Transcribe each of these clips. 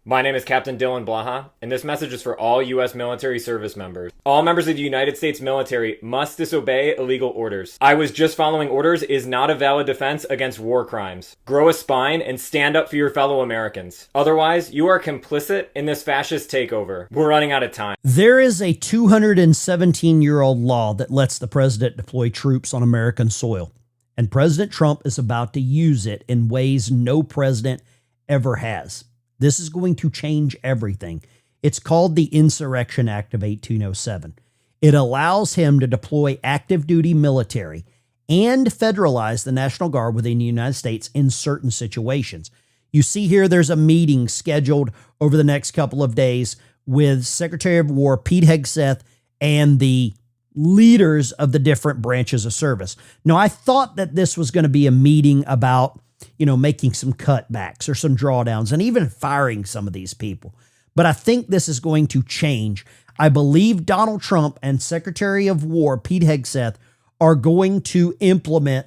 My name is Captain Dylan Blaha, and this message is for all U.S. military service members. All members of the United States military must disobey illegal orders. I was just following orders is not a valid defense against war crimes. Grow a spine and stand up for your fellow Americans. Otherwise, you are complicit in this fascist takeover. We're running out of time. There is a 217-year-old law that lets the president deploy troops on American soil, and President Trump is about to use it in ways no president ever has. This is going to change everything. It's called the Insurrection Act of 1807. It allows him to deploy active duty military and federalize the National Guard within the United States in certain situations. You see here, there's a meeting scheduled over the next couple of days with Secretary of War Pete Hegseth and the leaders of the different branches of service. Now, I thought that this was going to be a meeting about making some cutbacks or some drawdowns and even firing some of these people. But I think this is going to change. I believe Donald Trump and Secretary of War Pete Hegseth are going to implement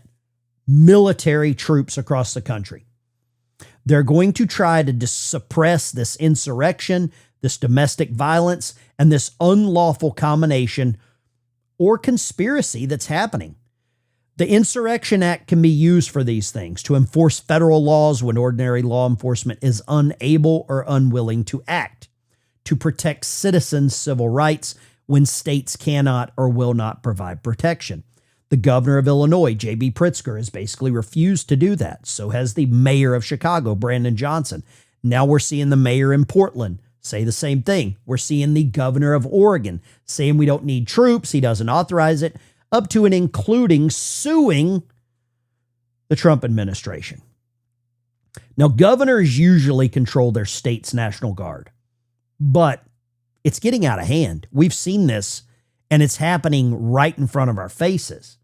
military troops across the country. They're going to try to suppress this insurrection, this domestic violence, and this unlawful combination or conspiracy that's happening. The Insurrection Act can be used for these things, to enforce federal laws when ordinary law enforcement is unable or unwilling to act, to protect citizens' civil rights when states cannot or will not provide protection. The governor of Illinois, J.B. Pritzker, has basically refused to do that. So has the mayor of Chicago, Brandon Johnson. Now we're seeing the mayor in Portland say the same thing. We're seeing the governor of Oregon saying we don't need troops. He doesn't authorize it, up to and including suing the Trump administration. Now, governors usually control their state's National Guard, but it's getting out of hand. We've seen this, and it's happening right in front of our faces.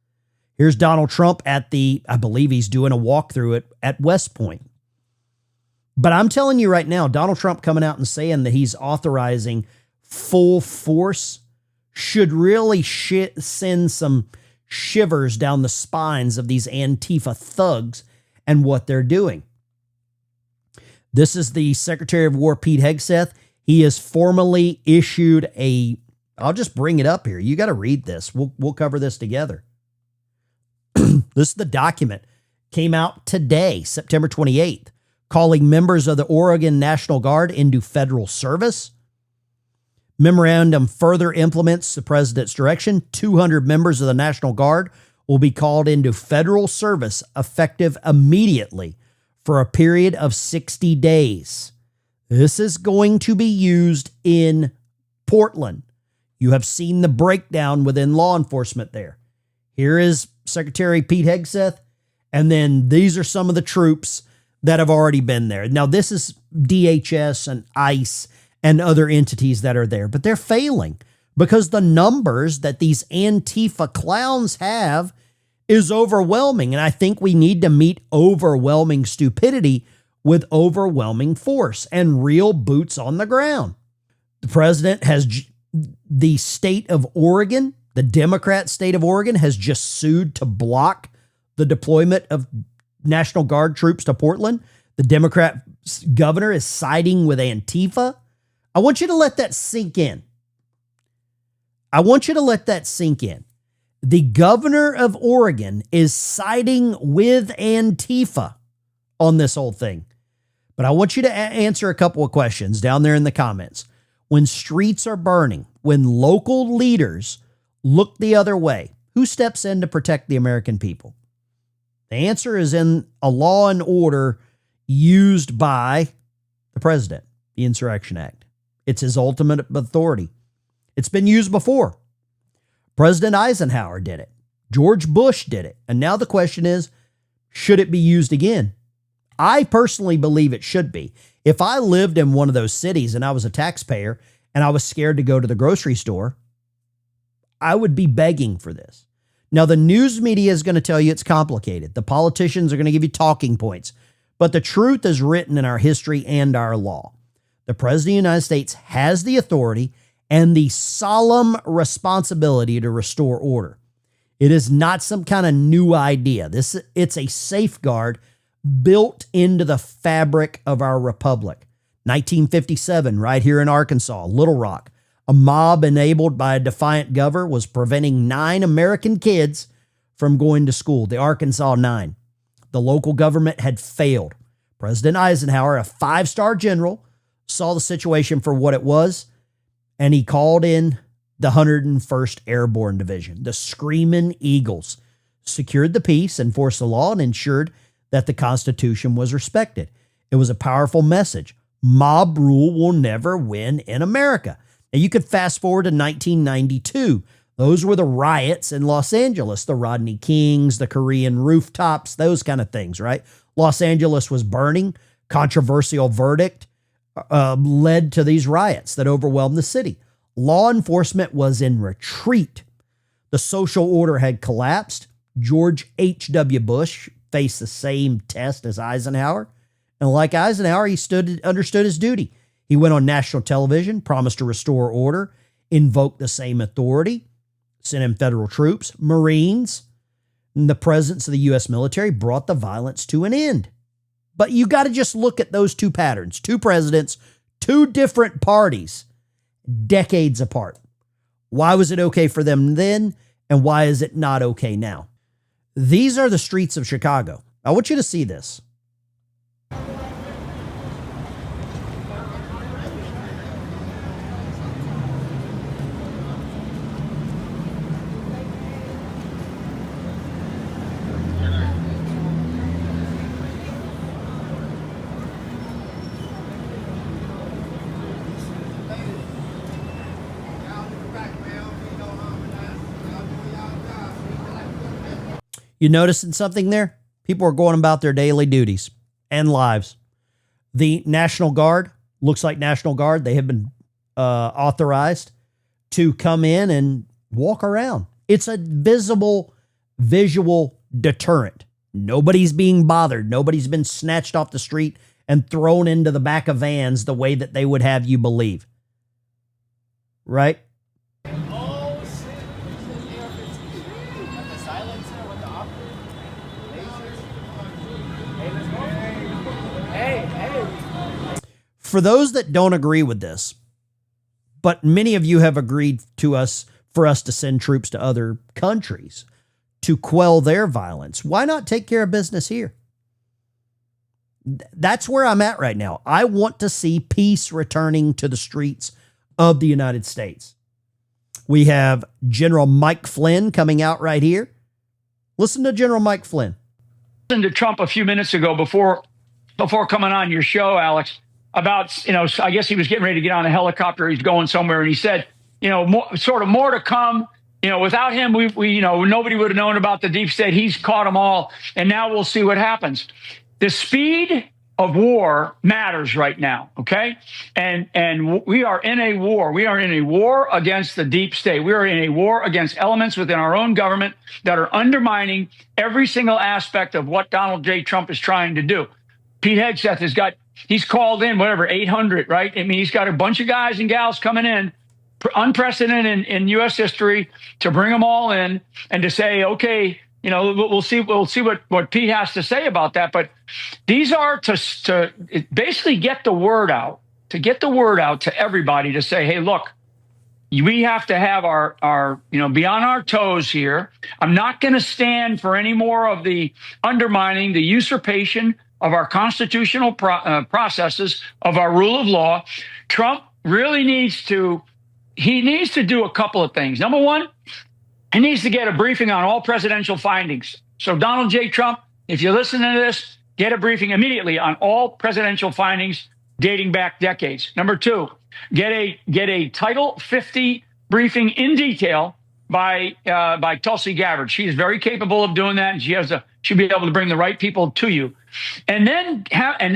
Here's Donald Trump I believe he's doing a walkthrough at West Point. But I'm telling you right now, Donald Trump coming out and saying that he's authorizing full force should really send some shivers down the spines of these Antifa thugs and what they're doing. This is the Secretary of War, Pete Hegseth. He has formally issued I'll just bring it up here. You got to read this. We'll cover this together. This is the document. Came out today, September 28th, calling members of the Oregon National Guard into federal service. Memorandum further implements the president's direction. 200 members of the National Guard will be called into federal service effective immediately for a period of 60 days. This is going to be used in Portland. You have seen the breakdown within law enforcement there. Here is Secretary Pete Hegseth, and then these are some of the troops that have already been there. Now, this is DHS and ICE and other entities that are there, but they're failing because the numbers that these Antifa clowns have is overwhelming. And I think we need to meet overwhelming stupidity with overwhelming force and real boots on the ground. The president the state of Oregon, the Democrat state of Oregon, has just sued to block the deployment of National Guard troops to Portland. The Democrat governor is siding with Antifa. I want you to let that sink in. The governor of Oregon is siding with Antifa on this whole thing. But I want you to answer a couple of questions down there in the comments. When streets are burning, when local leaders look the other way, who steps in to protect the American people? The answer is in a law and order used by the president, the Insurrection Act. It's his ultimate authority. It's been used before. President Eisenhower did it. George Bush did it. And now the question is, should it be used again? I personally believe it should be. If I lived in one of those cities and I was a taxpayer and I was scared to go to the grocery store, I would be begging for this. Now, the news media is going to tell you it's complicated. The politicians are going to give you talking points. But the truth is written in our history and our law. The President of the United States has the authority and the solemn responsibility to restore order. It is not some kind of new idea. It's a safeguard built into the fabric of our republic. 1957, right here in Arkansas, Little Rock, a mob enabled by a defiant governor was preventing 9 American kids from going to school, the Arkansas 9. The local government had failed. President Eisenhower, a 5-star general, saw the situation for what it was, and he called in the 101st Airborne Division. The Screaming Eagles secured the peace, enforced the law, and ensured that the Constitution was respected. It was a powerful message. Mob rule will never win in America. Now, you could fast forward to 1992. Those were the riots in Los Angeles, the Rodney Kings, the Korean rooftops, those kind of things, right? Los Angeles was burning. Controversial verdict led to these riots that overwhelmed the city. Law enforcement was in retreat. The social order had collapsed. George H.W. Bush faced the same test as Eisenhower. And like Eisenhower, he understood his duty. He went on national television, promised to restore order, invoked the same authority, sent in federal troops, Marines, and the presence of the U.S. military brought the violence to an end. But you got to just look at those 2 patterns, 2 presidents, 2 different parties, decades apart. Why was it okay for them then, and why is it not okay now? These are the streets of Chicago. I want you to see this. You noticing something there? People are going about their daily duties and lives. The National Guard, looks like National Guard, they have been authorized to come in and walk around. It's a visual deterrent. Nobody's being bothered. Nobody's been snatched off the street and thrown into the back of vans the way that they would have you believe. Right? For those that don't agree with this, but many of you have agreed for us to send troops to other countries to quell their violence, why not take care of business here? That's where I'm at right now. I want to see peace returning to the streets of the United States. We have General Mike Flynn coming out right here. Listen to General Mike Flynn. Listened to Trump a few minutes ago before coming on your show, Alex, about, I guess he was getting ready to get on a helicopter. He's going somewhere. And he said, more to come. Without him, nobody would have known about the deep state. He's caught them all. And now we'll see what happens. The speed of war matters right now. Okay. And we are in a war. We are in a war against the deep state. We are in a war against elements within our own government that are undermining every single aspect of what Donald J. Trump is trying to do. Pete Hegseth he's called in 800, right? I mean, he's got a bunch of guys and gals coming in, unprecedented in U.S. history, to bring them all in and to say, okay, we'll see what Pete has to say about that. But these are to basically get the word out, to everybody, to say, hey, look, we have to have our be on our toes here. I'm not going to stand for any more of the undermining, the usurpation of our constitutional processes, of our rule of law. Trump really needs to do a couple of things. Number one, he needs to get a briefing on all presidential findings. So Donald J. Trump, if you listen to this, get a briefing immediately on all presidential findings dating back decades. Number two, get a Title 50 briefing in detail by Tulsi Gabbard. She is very capable of doing that, and she'll be able to bring the right people to you. And then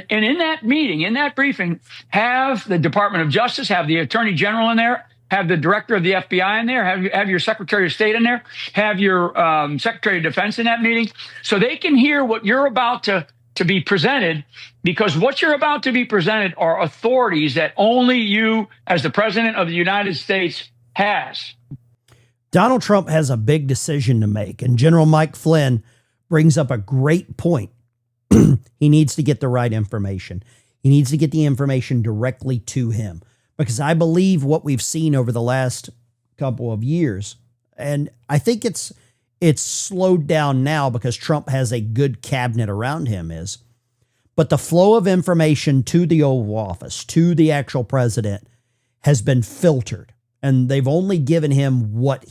in that meeting, in that briefing, have the Department of Justice, have the Attorney General in there, have the Director of the FBI in there, have your Secretary of State in there, have your Secretary of Defense in that meeting, so they can hear what you're about to be presented, because what you're about to be presented are authorities that only you, as the President of the United States, has. Donald Trump has a big decision to make, and General Mike Flynn brings up a great point. He needs to get the right information. He needs to get the information directly to him, because I believe what we've seen over the last couple of years, and I think it's slowed down now because Trump has a good cabinet around him, but the flow of information to the Oval Office, to the actual president, has been filtered, and they've only given him what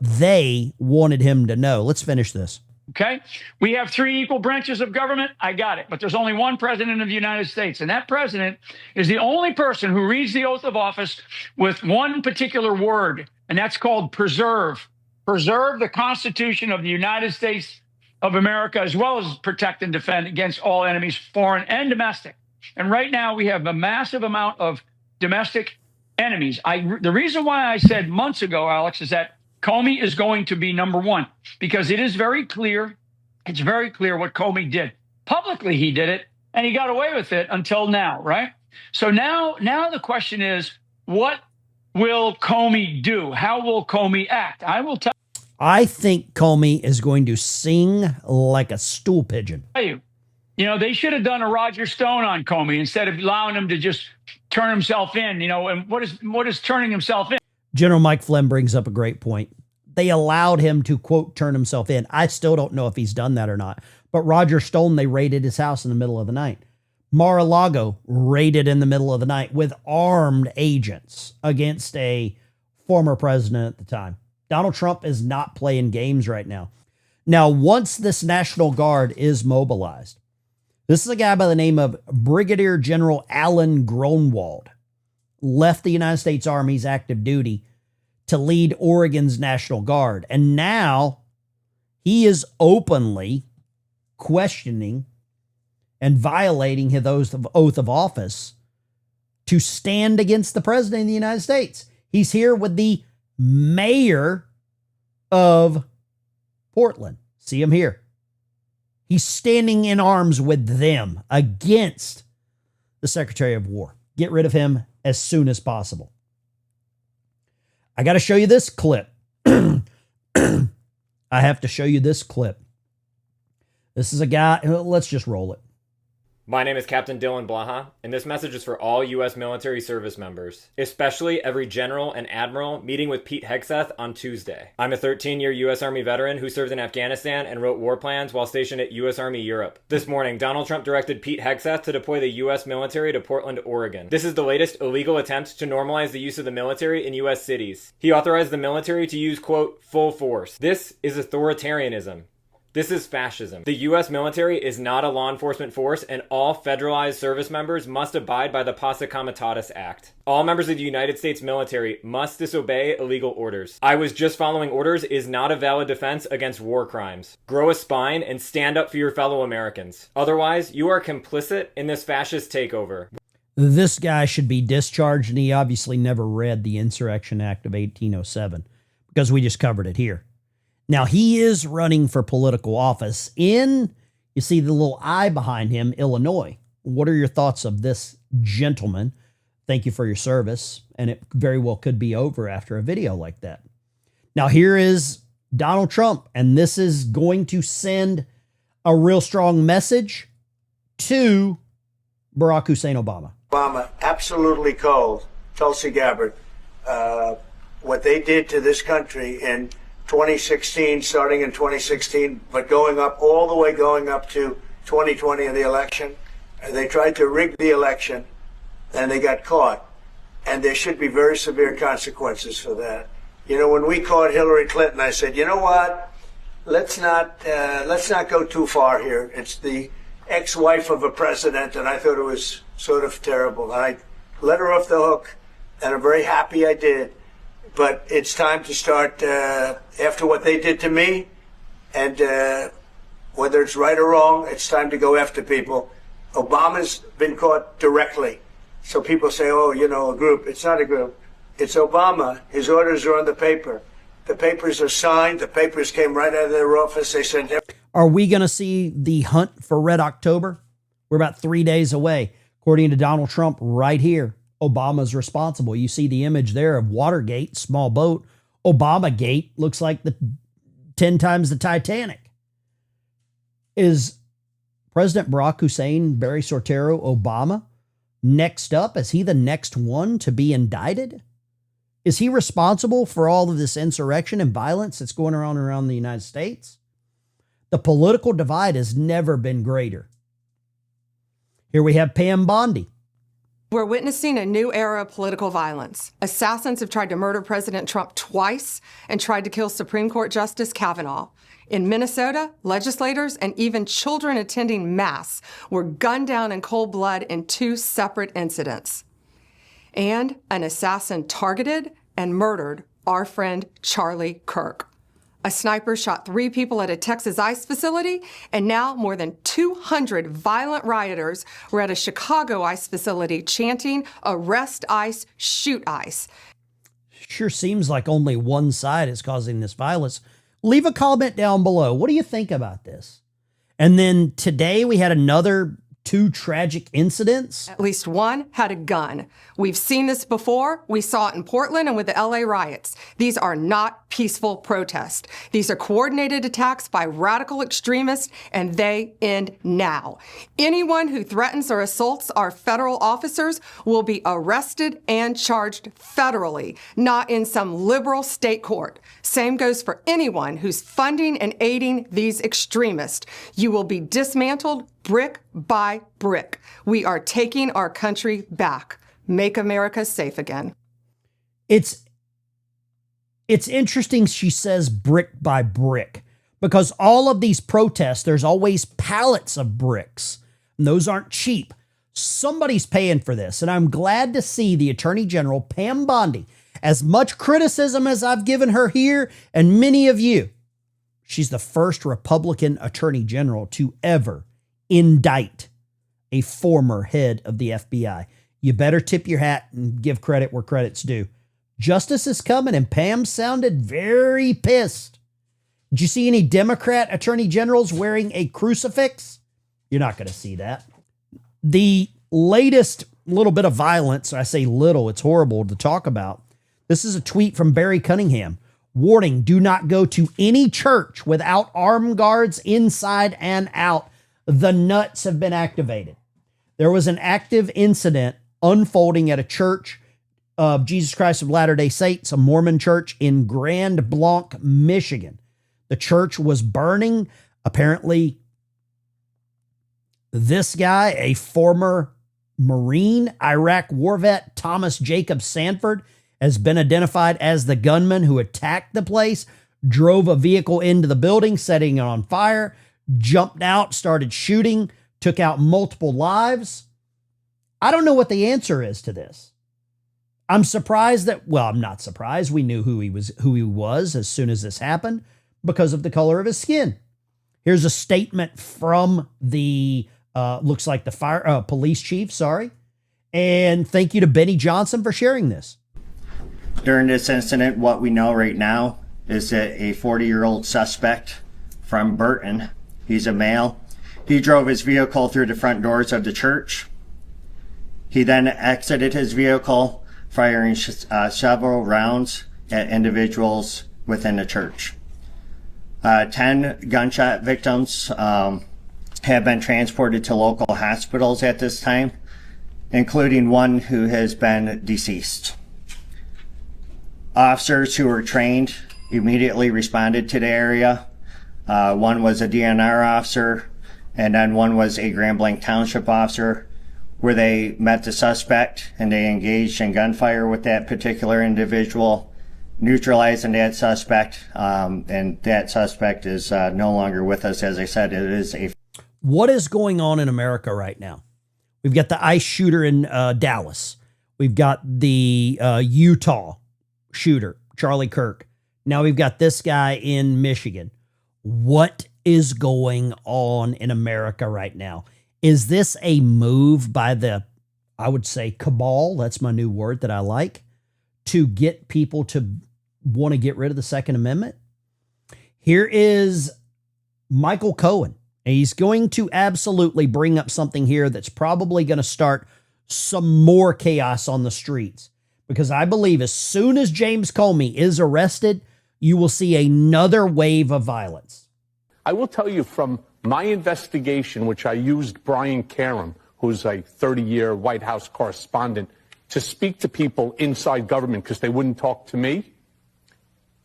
they wanted him to know. Let's finish this. Okay. We have three equal branches of government. I got it. But there's only one president of the United States. And that president is the only person who reads the oath of office with one particular word, and that's called preserve. Preserve the Constitution of the United States of America, as well as protect and defend against all enemies, foreign and domestic. And right now we have a massive amount of domestic enemies. The reason why I said months ago, Alex, is that Comey is going to be number one, because it is very clear. It's very clear what Comey did. Publicly, he did it, and he got away with it until now, right? So now the question is, what will Comey do? How will Comey act? I think Comey is going to sing like a stool pigeon. They should have done a Roger Stone on Comey instead of allowing him to just turn himself in, and what is turning himself in? General Mike Flynn brings up a great point. They allowed him to, quote, turn himself in. I still don't know if he's done that or not. But Roger Stone, they raided his house in the middle of the night. Mar-a-Lago raided in the middle of the night with armed agents against a former president at the time. Donald Trump is not playing games right now. Now, once this National Guard is mobilized, this is a guy by the name of Brigadier General Alan Grunwald, left the United States Army's active duty to lead Oregon's National Guard. And now he is openly questioning and violating his oath of office to stand against the president of the United States. He's here with the mayor of Portland. See him here. He's standing in arms with them against the Secretary of War. Get rid of him as soon as possible. I got to show you this clip. I have to show you this clip. This is a guy. Let's just roll it. My name is Captain Dylan Blaha, and this message is for all U.S. military service members, especially every general and admiral meeting with Pete Hegseth on Tuesday. I'm a 13-year U.S. Army veteran who served in Afghanistan and wrote war plans while stationed at U.S. Army Europe. This morning, Donald Trump directed Pete Hegseth to deploy the U.S. military to Portland, Oregon. This is the latest illegal attempt to normalize the use of the military in U.S. cities. He authorized the military to use, quote, full force. This is authoritarianism. This is fascism. The U.S. military is not a law enforcement force, and all federalized service members must abide by the Posse Comitatus Act. All members of the United States military must disobey illegal orders. I was just following orders is not a valid defense against war crimes. Grow a spine and stand up for your fellow Americans. Otherwise, you are complicit in this fascist takeover. This guy should be discharged, and he obviously never read the Insurrection Act of 1807 because we just covered it here. Now, he is running for political office in, you see the little I behind him, Illinois. What are your thoughts of this gentleman? Thank you for your service. And it very well could be over after a video like that. Now, here is Donald Trump, and this is going to send a real strong message to Barack Hussein Obama. Obama, absolutely cold, Tulsi Gabbard, what they did to this country in 2016, starting in 2016, but going up all the way going up to 2020 in the election. They tried to rig the election, and they got caught. And there should be very severe consequences for that. When we caught Hillary Clinton, I said, you know what? Let's not go too far here. It's the ex-wife of a president, and I thought it was sort of terrible. And I let her off the hook, and I'm very happy I did. But it's time to start, after what they did to me, and whether it's right or wrong, it's time to go after people. Obama's been caught directly. So people say, oh, a group. It's not a group. It's Obama. His orders are on the paper. The papers are signed. The papers came right out of their office. They said, are we going to see the hunt for Red October? We're about 3 days away. According to Donald Trump right here, Obama's responsible. You see the image there of Watergate, small boat. Obamagate looks like 10 times the Titanic. Is President Barack Hussein Barry Soetoro Obama next up? Is he the next one to be indicted? Is he responsible for all of this insurrection and violence that's going around the United States? The political divide has never been greater. Here we have Pam Bondi. We're witnessing a new era of political violence. Assassins have tried to murder President Trump twice and tried to kill Supreme Court Justice Kavanaugh. In Minnesota, legislators and even children attending Mass were gunned down in cold blood in 2 separate incidents. And an assassin targeted and murdered our friend Charlie Kirk. A sniper shot 3 people at a Texas ICE facility, and now more than 200 violent rioters were at a Chicago ICE facility chanting, "Arrest ICE, shoot ICE." Sure seems like only one side is causing this violence. Leave a comment down below. What do you think about this? And then today we had another 2 tragic incidents. At least one had a gun. We've seen this before. We saw it in Portland and with the LA riots. These are not peaceful protests. These are coordinated attacks by radical extremists, and they end now. Anyone who threatens or assaults our federal officers will be arrested and charged federally, not in some liberal state court. Same goes for anyone who's funding and aiding these extremists. You will be dismantled brick by brick. We are taking our country back. Make America safe again. It's interesting she says brick by brick, because all of these protests, there's always pallets of bricks, and those aren't cheap. Somebody's paying for this, and I'm glad to see the Attorney General, Pam Bondi, as much criticism as I've given her here and many of you. She's the first Republican Attorney General to ever indict a former head of the FBI. You better tip your hat and give credit where credit's due. Justice is coming, and Pam sounded very pissed. Did you see any Democrat attorney generals wearing a crucifix? You're not going to see that. The latest little bit of violence, I say little, it's horrible to talk about. This is a tweet from Barry Cunningham. Warning, do not go to any church without armed guards inside and out. The nuts have been activated. There was an active incident unfolding at a church of Jesus Christ of Latter-day Saints, a Mormon church in Grand Blanc, Michigan. The church was burning. Apparently, this guy, a former Marine, Iraq war vet, Thomas Jacob Sanford, has been identified as the gunman who attacked the place, drove a vehicle into the building, setting it on fire, jumped out, started shooting, took out multiple lives. I don't know what the answer is to this. I'm surprised that, well, I'm not surprised. We knew who he was as soon as this happened because of the color of his skin. Here's a statement from the, looks like the police chief, sorry. And thank you to Benny Johnson for sharing this. During this incident, what we know right now is that a 40-year-old suspect from Burton, he's a male, he drove his vehicle through the front doors of the church. He then exited his vehicle, firing several rounds at individuals within the church. 10 gunshot victims have been transported to local hospitals at this time, including one who has been deceased. Officers who were trained immediately responded to the area. One was a DNR officer, and then one was a Grand Blanc Township officer, where they met the suspect and they engaged in gunfire with that particular individual, neutralizing that suspect, and that suspect is no longer with us. As I said, it is a... What is going on in America right now? We've got the ICE shooter in Dallas. We've got the Utah shooter, Charlie Kirk. Now we've got this guy in Michigan. What is going on in America right now? Is this a move by the, I would say, cabal, that's my new word that I like, to get people to want to get rid of the Second Amendment? Here is Michael Cohen. And he's going to absolutely bring up something here that's probably going to start some more chaos on the streets. Because I believe as soon as James Comey is arrested, you will see another wave of violence. I will tell you from My investigation, which I used Brian Karem, who's a 30-year White House correspondent, to speak to people inside government because they wouldn't talk to me,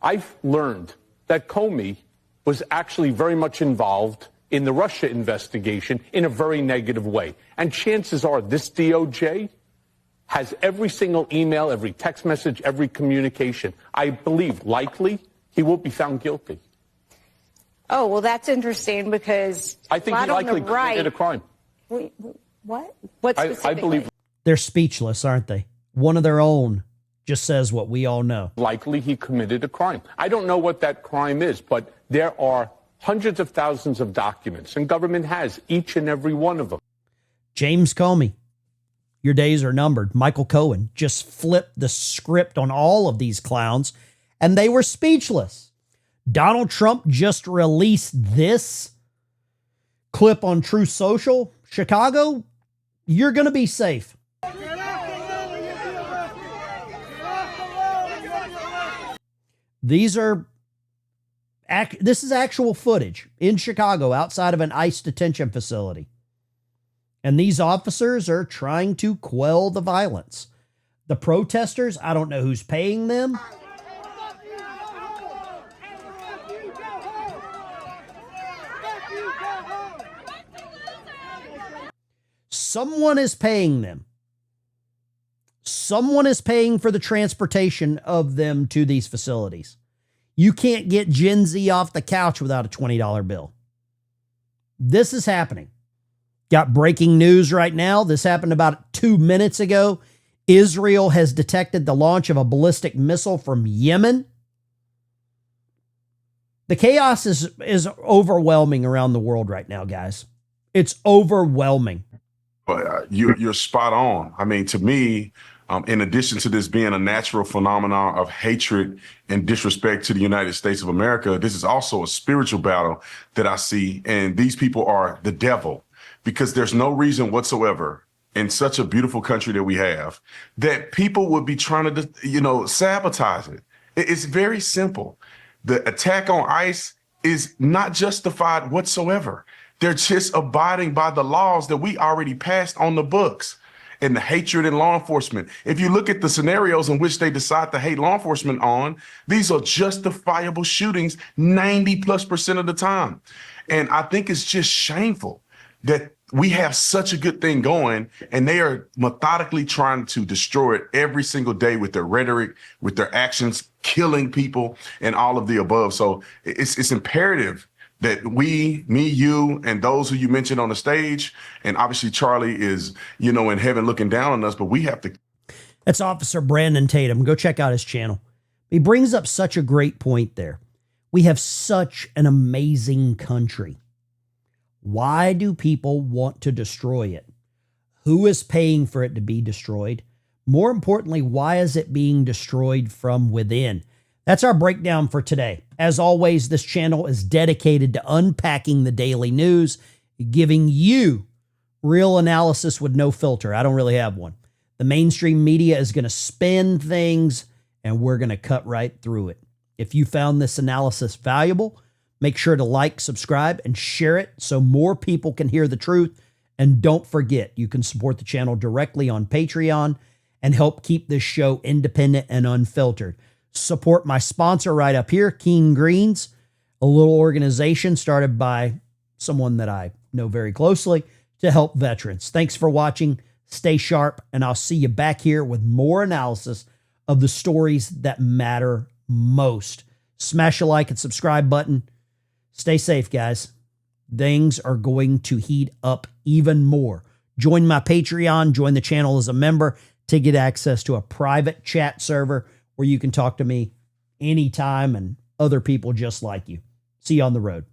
I've learned that Comey was actually very much involved in the Russia investigation in a very negative way. And chances are this DOJ has every single email, every text message, every communication. I believe, likely, he will be found guilty. Oh, well, that's interesting because I think he likely committed a crime. Wait, what? What specifically? I believe They're speechless, aren't they? One of their own just says what we all know. likely he committed a crime. I don't know what that crime is, but there are hundreds of thousands of documents, and government has each and every one of them. James Comey, your days are numbered. Michael Cohen just flipped the script on all of these clowns, and they were speechless. Donald Trump just released this clip on Truth Social. Chicago, you're going to be safe. This is actual footage in Chicago outside of an ICE detention facility. And these officers are trying to quell the violence. The protesters, I don't know who's paying them. Someone is paying them. Someone is paying for the transportation of them to these facilities. You can't get Gen Z off the couch without a $20 bill. This is happening. Got breaking news right now. This happened about 2 minutes ago. Israel has detected the launch of a ballistic missile from Yemen. The chaos is overwhelming around the world right now, guys. It's overwhelming. But you're spot on. I mean, to me, in addition to this being a natural phenomenon of hatred and disrespect to the United States of America, this is also a spiritual battle that I see. And these people are the devil, because there's no reason whatsoever in such a beautiful country that we have that people would be trying to, sabotage it. It's very simple. The attack on ICE is not justified whatsoever. They're just abiding by the laws that we already passed on the books. And the hatred in law enforcement. If you look at the scenarios in which they decide to hate law enforcement on, these are justifiable shootings 90+% of the time. And I think it's just shameful that we have such a good thing going and they are methodically trying to destroy it every single day with their rhetoric, with their actions, killing people and all of the above. So it's imperative that we, me, you, and those who you mentioned on the stage, and obviously Charlie is, in heaven looking down on us, but we have to. That's Officer Brandon Tatum. Go check out his channel. He brings up such a great point there. We have such an amazing country. Why do people want to destroy it? Who is paying for it to be destroyed? More importantly, why is it being destroyed from within? That's our breakdown for today. As always, this channel is dedicated to unpacking the daily news, giving you real analysis with no filter. I don't really have one. The mainstream media is going to spin things, and we're going to cut right through it. If you found this analysis valuable, make sure to like, subscribe, and share it so more people can hear the truth. And don't forget, you can support the channel directly on Patreon and help keep this show independent and unfiltered. Support my sponsor right up here, Keen Greens, a little organization started by someone that I know very closely to help veterans. Thanks for watching. Stay sharp, and I'll see you back here with more analysis of the stories that matter most. Smash a like and subscribe button. Stay safe, guys. Things are going to heat up even more. Join my Patreon. Join the channel as a member to get access to a private chat server where you can talk to me anytime and other people just like you. See you on the road.